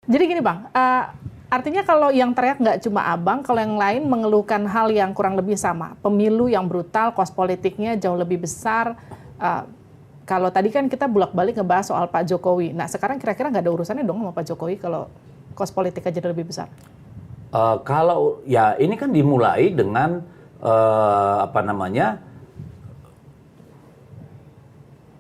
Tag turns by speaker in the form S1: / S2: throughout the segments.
S1: Jadi gini Bang, artinya kalau yang teriak nggak cuma Abang, kalau yang lain mengeluhkan hal yang kurang lebih sama. Pemilu yang brutal, kos politiknya jauh lebih besar. Kalau tadi kan kita bolak-balik ngebahas soal Pak Jokowi. Nah sekarang kira-kira nggak ada urusannya dong sama Pak Jokowi kalau kos politiknya jadi lebih besar?
S2: Kalau ya ini kan dimulai dengan apa namanya,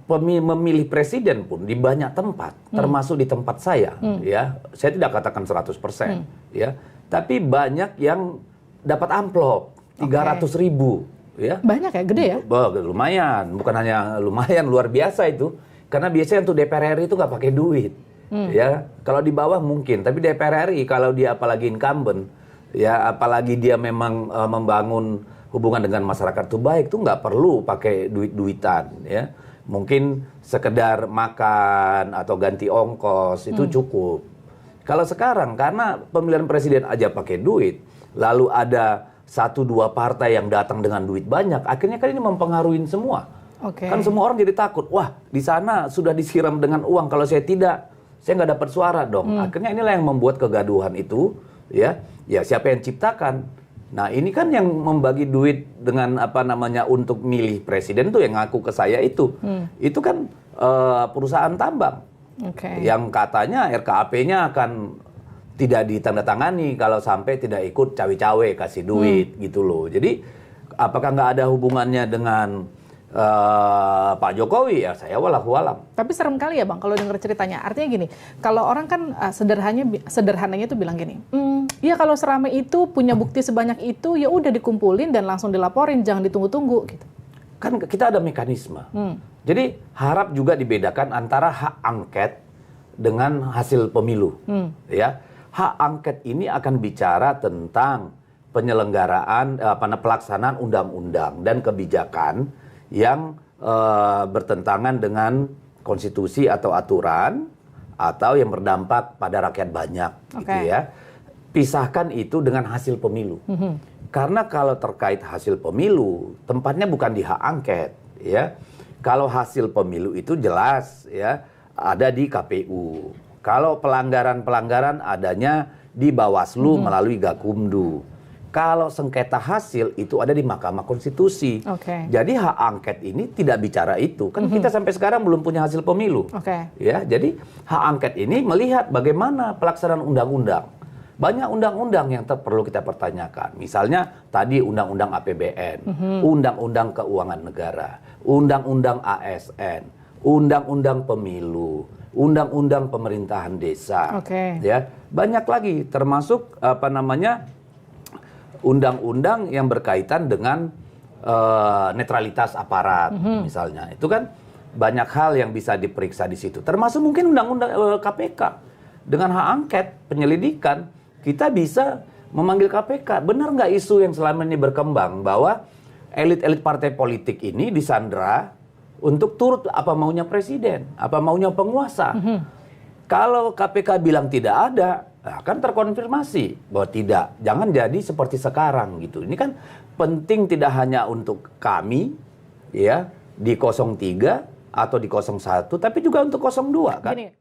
S2: memilih presiden pun di banyak tempat, termasuk di tempat saya, ya. Saya tidak katakan 100%, ya. Tapi banyak yang dapat amplop 300.000, ya.
S1: Banyak ya, gede ya?
S2: Lumayan, bukan hanya lumayan, luar biasa itu. Karena biasanya untuk DPR RI itu nggak pakai duit, ya. Kalau di bawah mungkin, tapi DPR RI kalau dia apalagi incumbent, ya, apalagi dia memang membangun hubungan dengan masyarakat itu baik, tuh nggak perlu pakai duit-duitan, ya. Mungkin sekedar makan atau ganti ongkos itu cukup. Kalau sekarang karena pemilihan presiden aja pakai duit, lalu ada 1-2 partai yang datang dengan duit banyak, akhirnya kan ini mempengaruhi semua. Kan semua orang jadi takut, wah di sana sudah disiram dengan uang, kalau saya tidak, saya nggak dapat suara dong. Akhirnya inilah yang membuat kegaduhan itu, ya siapa yang ciptakan? Nah ini kan yang membagi duit dengan apa namanya untuk milih presiden tuh yang ngaku ke saya itu kan perusahaan tambang yang katanya RKAP-nya akan tidak ditandatangani kalau sampai tidak ikut cawe-cawe kasih duit gitu loh. Jadi apakah nggak ada hubungannya dengan Pak Jokowi? Ya saya walau-walam.
S1: Tapi serem kali ya Bang kalau dengar ceritanya. Artinya gini, kalau orang kan sederhananya tuh bilang gini, ya kalau seramai itu punya bukti sebanyak itu ya udah dikumpulin dan langsung dilaporin, jangan ditunggu-tunggu gitu.
S2: Kan kita ada mekanisme. Jadi harap juga dibedakan antara hak angket dengan hasil pemilu. Ya, hak angket ini akan bicara tentang penyelenggaraan pelaksanaan undang-undang dan kebijakan yang bertentangan dengan konstitusi atau aturan atau yang berdampak pada rakyat banyak, gitu ya. Pisahkan itu dengan hasil pemilu. Karena kalau terkait hasil pemilu, tempatnya bukan di hak angket, ya. Kalau hasil pemilu itu jelas, ya, ada di KPU. Kalau pelanggaran-pelanggaran adanya di Bawaslu melalui Gakumdu. Kalau sengketa hasil itu ada di Mahkamah Konstitusi. Jadi hak angket ini tidak bicara itu. Kan kita sampai sekarang belum punya hasil pemilu. Ya, jadi hak angket ini melihat bagaimana pelaksanaan undang-undang. Banyak undang-undang yang perlu kita pertanyakan. Misalnya tadi undang-undang APBN, undang-undang keuangan negara, undang-undang ASN, undang-undang pemilu, undang-undang pemerintahan desa. Ya, banyak lagi termasuk apa namanya? Undang-undang yang berkaitan dengan netralitas aparat, misalnya. Itu kan banyak hal yang bisa diperiksa di situ. Termasuk mungkin undang-undang KPK. Dengan hak angket, penyelidikan, kita bisa memanggil KPK. Benar nggak isu yang selama ini berkembang bahwa elit-elit partai politik ini disandra untuk turut apa maunya presiden, apa maunya penguasa. Kalau KPK bilang tidak ada, nah kan terkonfirmasi bahwa tidak. Jangan jadi seperti sekarang gitu. Ini kan penting tidak hanya untuk kami ya di 03 atau di 01, tapi juga untuk 02 kan. Gini.